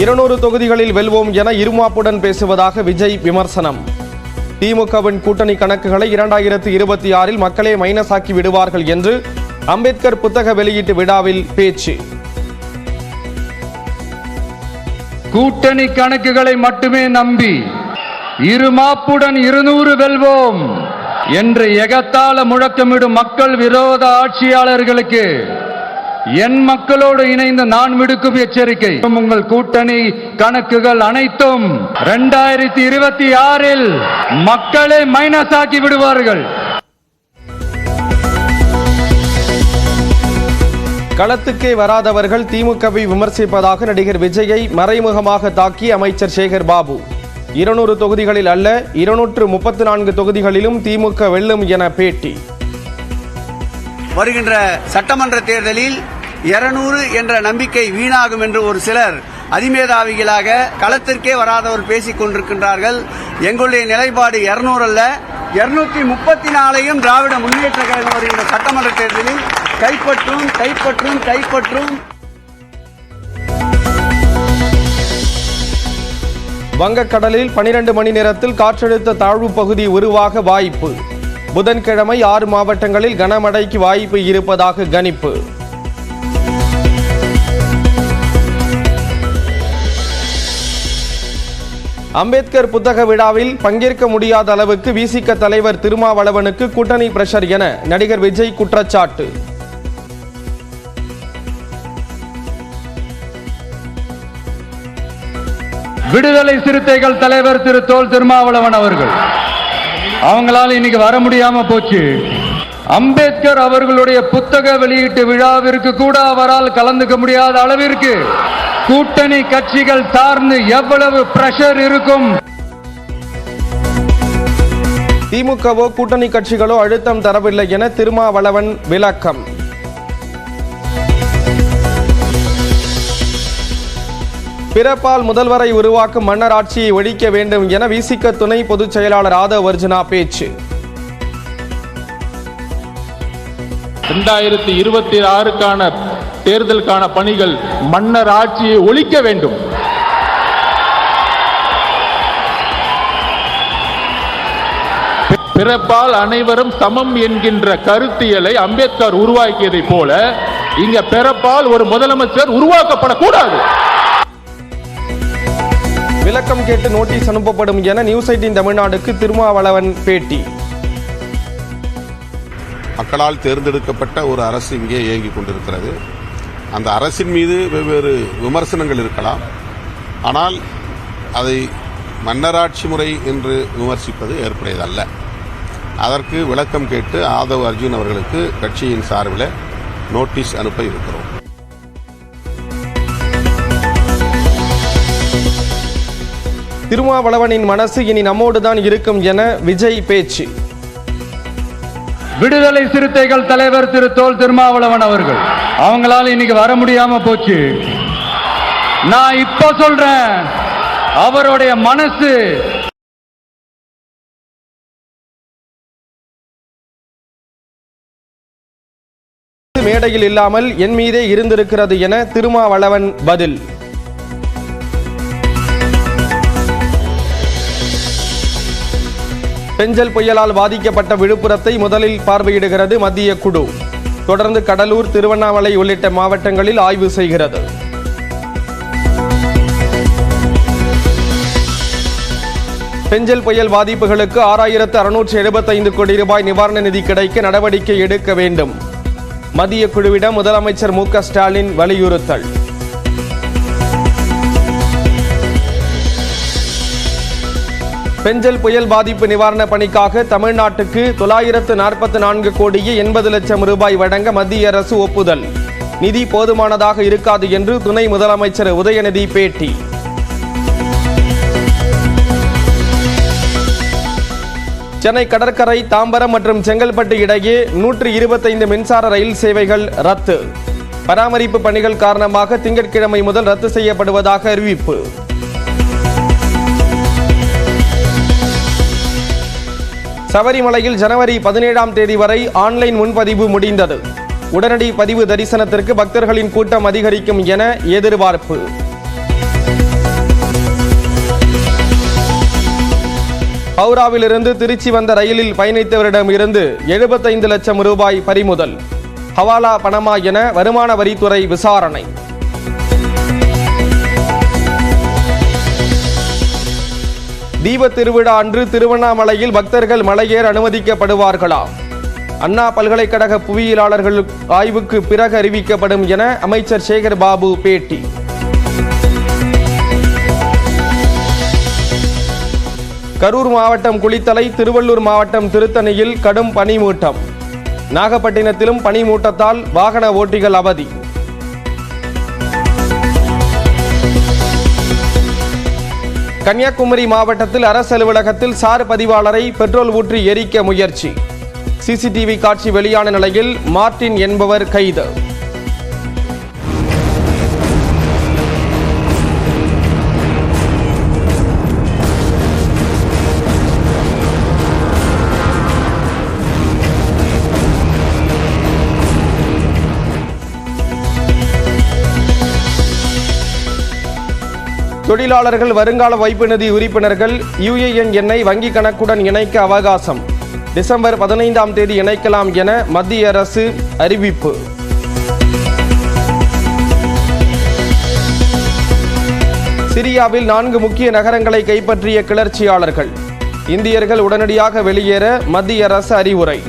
200 தொகுதிகளில் வெல்வோம் என இருமாப்புடன் பேசுவதாக விஜய் விமர்சனம். திமுகவின் கூட்டணி கணக்குகளை 2026 மக்களே மைனஸ் ஆக்கி விடுவார்கள் என்று அம்பேத்கர் புத்தக வெளியீட்டு விழாவில் பேச்சு. கூட்டணி கணக்குகளை மட்டுமே நம்பி இருமாப்புடன் 200 வெல்வோம் என்று எகத்தால முழக்கமிடும் மக்கள் விரோத ஆட்சியாளர்களுக்கு என் மக்களோடு இணைந்து நான் விடுக்கும் எச்சரிக்கை, உங்கள் கூட்டணி கணக்குகள் அனைத்தும் 2026 மக்களே மைனஸ் ஆக்கி விடுவார்கள். களத்துக்கே வராதவர்கள் திமுகவை விமர்சிப்பதாக நடிகர் விஜயை மறைமுகமாக தாக்கி அமைச்சர் சேகர் பாபு. 200 தொகுதிகளில் அல்ல 234 தொகுதிகளிலும் திமுக வெல்லும் என பேட்டி. வருகின்ற சட்டமன்ற தேர்தலில் 200 என்ற நம்பிக்கை வீணாகும் என்று ஒரு சிலர் அதிமேதாவிகளாக களத்திற்கே வராதவர் பேசிக் கொண்டிருக்கின்றார்கள். எங்களுடைய நிலைப்பாடு 200 அல்ல 234 திராவிட முன்னேற்ற கழகம் வருகின்ற சட்டமன்ற தேர்தலில் கைப்பற்றும் கைப்பற்றும் கைப்பற்றும். வங்கக்கடலில் 12 மணி நேரத்தில் காற்றழுத்த தாழ்வு பகுதி உருவாக வாய்ப்பு. புதன்கிழமை 6 மாவட்டங்களில் கனமழைக்கு வாய்ப்பு இருப்பதாக கணிப்பு. அம்பேத்கர் புத்தக விழாவில் பங்கேற்க முடியாத அளவுக்கு விசிக தலைவர் திருமாவளவனுக்கு கூட்டணி பிரஷர் என நடிகர் விஜய் குற்றச்சாட்டு. விடுதலை சிறுத்தைகள் தலைவர் திரு தோல் திருமாவளவன் அவர்கள் அவங்களால இன்னைக்கு வர முடியாம போச்சு. அம்பேத்கர் அவர்களுடைய புத்தக வெளியீட்டு விழாவிற்கு கூட அவரால் கலந்துக்க முடியாத அளவிற்கு கூட்டணி கட்சிகள் சார்ந்து எவ்வளவு பிரஷர் இருக்கும். திமுகவோ கூட்டணி கட்சிகளோ அழுத்தம் தரவில்லை என திருமாவளவன் விளக்கம். பிறப்பால் முதல்வரை உருவாக்கும் மன்னர் ஆட்சியை ஒழிக்க வேண்டும் என விசிக துணை பொதுச் செயலாளர் ஆதவ் அர்ஜுனா பேச்சு. 2026 தேர்தலுக்கான பணிகள் மன்னர் ஆட்சியை ஒழிக்க வேண்டும். பிறப்பால் அனைவரும் சமம் என்கின்ற கருத்தியலை அம்பேத்கர் உருவாக்கியதை போல இங்க பிறப்பால் ஒரு முதலமைச்சர் உருவாக்கப்படக்கூடாது. விளக்கம் கேட்டு நோட்டீஸ் அனுப்பப்படும் என நியூஸ் 18 தமிழ்நாடுக்கு திருமாவளவன் பேட்டி. மக்களால் தேர்ந்தெடுக்கப்பட்ட ஒரு அரசு இங்கே இயங்கிக் கொண்டிருக்கிறது. அந்த அரசின் மீது வெவ்வேறு விமர்சனங்கள் இருக்கலாம். ஆனால் அதை மன்னராட்சி முறை என்று விமர்சிப்பது ஏற்புடையதல்ல. அதற்கு விளக்கம் கேட்டு ஆதவ் அர்ஜுன் அவர்களுக்கு கட்சியின் சார்பில் நோட்டீஸ் அனுப்ப இருக்கிறோம். திருமாவளவனின் மனசு இனி நம்மோடுதான் இருக்கும் என விஜய் பேச்சு. விடுதலை சிறுத்தைகள் தலைவர் திரு தோல் திருமாவளவன் அவர்கள் அவங்களால இன்னைக்கு வர முடியாம போச்சு. நான் இப்ப சொல்றேன், அவருடைய மனசு மேடையில் இல்லாமல் என் மீதே இருந்திருக்கிறது என திருமாவளவன் பதில். பெஞ்சல் புயலால் பாதிக்கப்பட்ட விழுப்புரத்தை முதலில் பார்வையிடுகிறது மத்திய குழு. தொடர்ந்து கடலூர், திருவண்ணாமலை உள்ளிட்ட மாவட்டங்களில் ஆய்வு செய்கிறது. பெஞ்சல் புயல் பாதிப்புகளுக்கு 6675 கோடி ரூபாய் நிவாரண நிதி கிடைக்க நடவடிக்கை எடுக்க வேண்டும். மத்திய குழுவிடம் முதலமைச்சர் மு.க. ஸ்டாலின் வலியுறுத்தல். பெஞ்சல் புயல் பாதிப்பு நிவாரண பணிக்காக தமிழ்நாட்டுக்கு 944 கோடியே 80 லட்சம் ரூபாய் வழங்க மத்திய அரசு ஒப்புதல். நிதி போதுமானதாக இருக்காது என்று துணை முதலமைச்சர் உதயநிதி பேட்டி. சென்னை கடற்கரை, தாம்பரம் மற்றும் செங்கல்பட்டு இடையே 125 மின்சார ரயில் சேவைகள் ரத்து. பராமரிப்பு பணிகள் காரணமாக திங்கட்கிழமை முதல் ரத்து செய்யப்படுவதாக அறிவிப்பு. சபரிமலையில் ஜனவரி 17ஆம் தேதி வரை ஆன்லைன் முன்பதிவு முடிந்தது. உடனடி பதிவு தரிசனத்திற்கு பக்தர்களின் கூட்டம் அதிகரிக்கும் என எதிர்பார்ப்பு. ஹவுராவிலிருந்து திருச்சி வந்த ரயிலில் பயணித்தவரிடம் இருந்து 75 லட்சம் ரூபாய் பறிமுதல். ஹவாலா பணமா என வருமான வரித்துறை விசாரணை. தீப திருவிழா அன்று திருவண்ணாமலையில் பக்தர்கள் மலையேற அனுமதிக்கப்படுவார்களா? அண்ணா பல்கலைக்கழக புவியியலாளர்கள் ஆய்வுக்கு பிறகு அறிவிக்கப்படும் என அமைச்சர் சேகர் பாபு பேட்டி. கரூர் மாவட்டம் குளித்தலை, திருவள்ளூர் மாவட்டம் திருத்தணியில் கடும் பனிமூட்டம். நாகப்பட்டினத்திலும் பனிமூட்டத்தால் வாகன ஓட்டிகள் அவதி. கன்னியாகுமரி மாவட்டத்தில் அரசு அலுவலகத்தில் சார் பதிவாளரை பெட்ரோல் ஊற்றி எரிக்க முயற்சி. சிசிடிவி காட்சி வெளியான நிலையில் மார்டின் என்பவர் கைது. தொழிலாளர்கள் வருங்கால வைப்பு நிதி உறுப்பினர்கள் UAN எண்ணை வங்கி கணக்குடன் இணைக்க அவகாசம். டிசம்பர் 15ஆம் தேதி இணைக்கலாம் என மத்திய அரசு அறிவிப்பு. சிரியாவில் 4 முக்கிய நகரங்களை கைப்பற்றிய கிளர்ச்சியாளர்கள். இந்தியர்கள் உடனடியாக வெளியேற மத்திய அரசு அறிவுரை.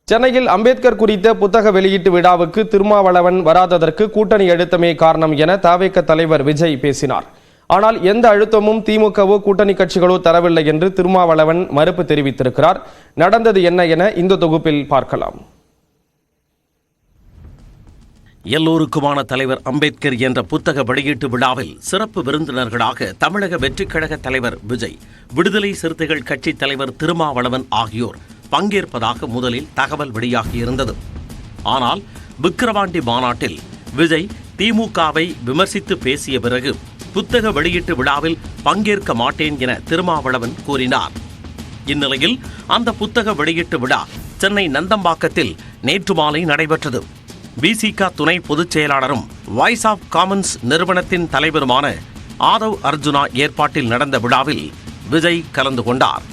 சென்னையில் அம்பேத்கர் குறித்த புத்தக வெளியீட்டு விழாவுக்கு திருமாவளவன் வராததற்கு கூட்டணி அழுத்தமே காரணம் என தவேக தலைவர் விஜய் பேசினார். ஆனால் எந்த அழுத்தமும் திமுகவோ கூட்டணி கட்சிகளோ தரவில்லை என்று திருமாவளவன் மறுப்பு தெரிவித்திருக்கிறார். நடந்தது என்ன என இந்த தொகுப்பில் பார்க்கலாம். எல்லோருக்குமான தலைவர் அம்பேத்கர் என்ற புத்தக வெளியீட்டு விழாவில் சிறப்பு விருந்தினர்களாக தமிழக வெற்றிக் கழக தலைவர் விஜய், விடுதலை சிறுத்தைகள் கட்சி தலைவர் திருமாவளவன் ஆகியோர் பங்கேற்பதாக முதலில் தகவல் வெளியாகியிருந்தது. ஆனால் விக்கிரவாண்டி மாநாட்டில் விஜய் திமுகவை விமர்சித்து பேசிய பிறகு புத்தக வெளியீட்டு விழாவில் பங்கேற்க மாட்டேன் என திருமாவளவன் கூறினார். இந்நிலையில் அந்த புத்தக வெளியீட்டு விழா சென்னை நந்தம்பாக்கத்தில் நேற்று மாலை நடைபெற்றது. விசிக துணை பொதுச் செயலாளரும் வாய்ஸ் ஆஃப் காமன்ஸ் நிறுவனத்தின் தலைவருமான ஆதவ் அர்ஜுனா ஏற்பாட்டில் நடந்த விழாவில் விஜய் கலந்து கொண்டார்.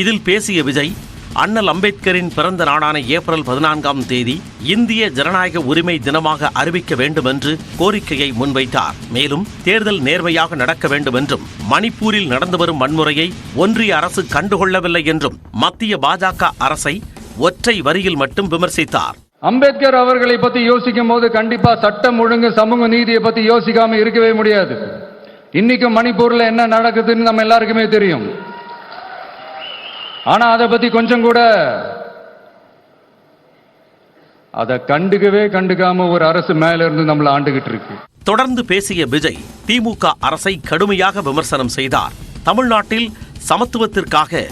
இதில் பேசிய விஜய், அண்ணல் அம்பேத்கரின் பிறந்த நாளான ஏப்ரல் 14ஆம் தேதி இந்திய ஜனநாயக உரிமை தினமாக அறிவிக்க வேண்டும் என்று கோரிக்கையை முன்வைத்தார். மேலும் தேர்தல் நேர்மையாக நடக்க வேண்டும் என்றும், மணிப்பூரில் நடந்து வரும் வன்முறையை ஒன்றிய அரசு கண்டுகொள்ளவில்லை என்றும் மத்திய பாஜக அரசை ஒற்றை வரியில் மட்டும் விமர்சித்தார். அம்பேத்கர் அவர்களை பத்தி யோசிக்கும் போது கண்டிப்பா சட்டம் ஒழுங்கு சமூக நீதியை பத்தி யோசிக்காம இருக்கவே முடியாது. இன்னைக்கு மணிப்பூர்ல என்ன நடக்குதுன்னு நம்ம எல்லாருக்குமே தெரியும். ஆனா அதை பத்தி கொஞ்சம் கூட அதை கண்டுக்காம ஒரு அரசு மேல இருந்து நம்மள ஆண்டுகிட்டு இருக்கு. தொடர்ந்து பேசிய விஜய் திமுக அரசை கடுமையாக விமர்சனம் செய்தார். தமிழ்நாட்டில் சமத்துவத்திற்காக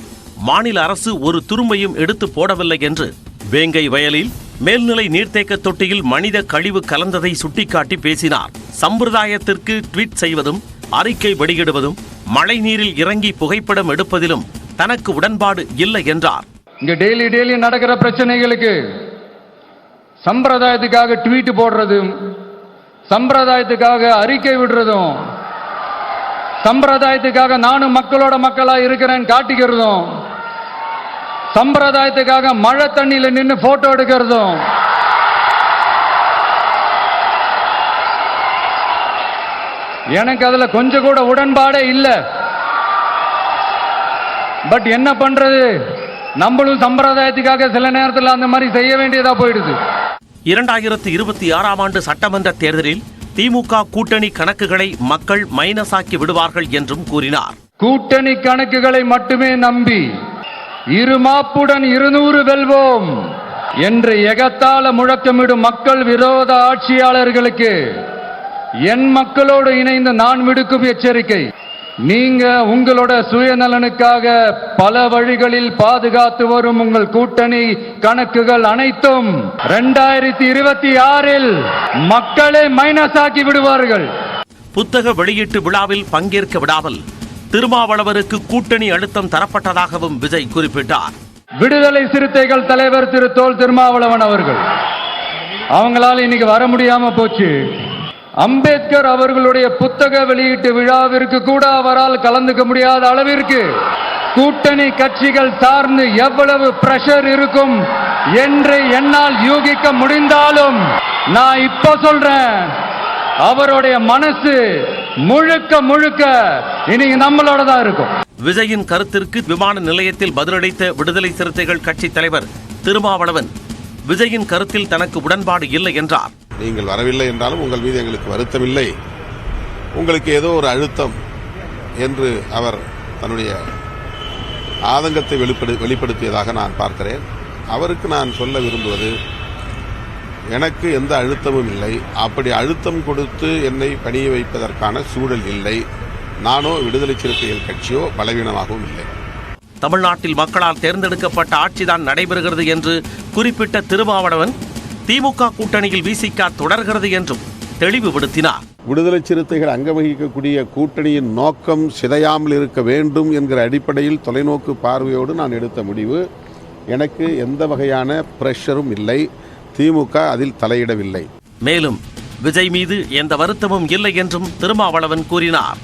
மாநில அரசு ஒரு துரும்பையும் எடுத்து போடவில்லை என்று, வேங்கை வயலில் மேல்நிலை நீர்த்தேக்க தொட்டியில் மனித கழிவு கலந்ததை சுட்டிக்காட்டி பேசினார். சம்பிரதாயத்திற்கு ட்வீட் செய்வதும், அறிக்கை வெளியிடுவதும், மழை நீரில் இறங்கி புகைப்படம் எடுப்பதிலும் தனக்கு உடன்பாடு இல்லை என்றார். இங்க டெய்லி நடக்கிற பிரச்சனைகளுக்கு சம்பிரதாயத்துக்காக ட்வீட் போடுறதும், சம்பிரதாயத்துக்காக அறிக்கை விடுறதும், சம்பிரதாயத்துக்காக நானும் மக்களோட மக்களா இருக்கிறேன்னு காட்டிக்கிறதும், சம்பிரதாயத்துக்காக மழை தண்ணியில நின்று போட்டோ எடுக்கிறதும், எனக்கு அதுல கொஞ்சம் கூட உடன்பாடே இல்லை. பட் என்ன பண்றது, நம்மளும் சம்பிரதாயத்துக்காக சில நேரத்தில் அந்த மாதிரி செய்ய வேண்டியதா போயிடுது. 2026ஆம் ஆண்டு சட்டமன்ற தேர்தலில் திமுக கூட்டணி கணக்குகளை மக்கள் மைனஸ் ஆக்கி விடுவார்கள் என்றும் கூறினார். கூட்டணி கணக்குகளை மட்டுமே நம்பி இருமாப்புடன் 200 வெல்வோம் என்று எகத்தால முழக்கமிடும் மக்கள் விரோத ஆட்சியாளர்களுக்கு என் மக்களோடு இணைந்து நான் விடுக்கும் எச்சரிக்கை, நீங்க உங்களோட சுயநலனுக்காக பல வழிகளில் பாதுகாத்து வரும் உங்கள் கூட்டணி கணக்குகள் அனைத்தும் 2026இல் மக்களே மைனஸ் ஆக்கி விடுவார்கள். புத்தக வெளியீட்டு விழாவில் பங்கேற்க விடாமல் திருமாவளவருக்கு கூட்டணி அழுத்தம் தரப்பட்டதாகவும் விஜய் குறிப்பிட்டார். விடுதலை சிறுத்தைகள் தலைவர் திரு தோல் திருமாவளவன் அவர்கள், அவங்களால இன்னைக்கு வர முடியாம போச்சு. அம்பேத்கர் அவர்களுடைய புத்தக வெளியீட்டு விழாவிற்கு கூட அவரால் கலந்துக்க முடியாத அளவிற்கு கூட்டணி கட்சிகள் சார்ந்து எவ்வளவு பிரஷர் இருக்கும் என்று என்னால் யூகிக்க முடிந்தாலும் நான் இப்ப சொல்றேன், அவருடைய மனசு முழுக்க முழுக்க இன்னைக்கு நம்மளோட தான் இருக்கும். விஜயின் கருத்திற்கு விமான நிலையத்தில் பதிலளித்த விடுதலை சிறுத்தைகள் கட்சி தலைவர் திருமாவளவன் விஜயின் கருத்தில் தனக்கு உடன்பாடு இல்லை என்றார். நீங்கள் வரவில்லை என்றாலும் உங்கள் மீது எங்களுக்கு வருத்தமில்லை, உங்களுக்கு ஏதோ ஒரு அழுத்தம் என்று அவர் தன்னுடைய ஆதங்கத்தை வெளிப்படுத்தியதாக நான் பார்க்கிறேன். அவருக்கு நான் சொல்ல விரும்புவது, எனக்கு எந்த அழுத்தமும் இல்லை, அப்படி அழுத்தம் கொடுத்து என்னை பணிய வைப்பதற்கான சூழல் இல்லை. நானோ விடுதலை சிறுத்தைகள் கட்சியோ பலவீனமாகவும் இல்லை. தமிழ்நாட்டில் மக்களால் தேர்ந்தெடுக்கப்பட்ட ஆட்சிதான் நடைபெறுகிறது என்று குறிப்பிட்ட திருமாவளவன் திமுக கூட்டணியில் விசிக தொடர்கிறது என்றும் தெளிவுபடுத்தினார். விடுதலை சிறுத்தைகள் அங்கம் வகிக்கக்கூடிய கூட்டணியின் நோக்கம் சிதையாமல் இருக்க வேண்டும் என்கிற அடிப்படையில் தொலைநோக்கு பார்வையோடு நான் எடுத்த முடிவு. எனக்கு எந்த வகையான பிரஷரும் இல்லை, திமுக அதில் தலையிடவில்லை. மேலும் விஜய் மீது எந்த வருத்தமும் இல்லை என்றும் திருமாவளவன் கூறினார்.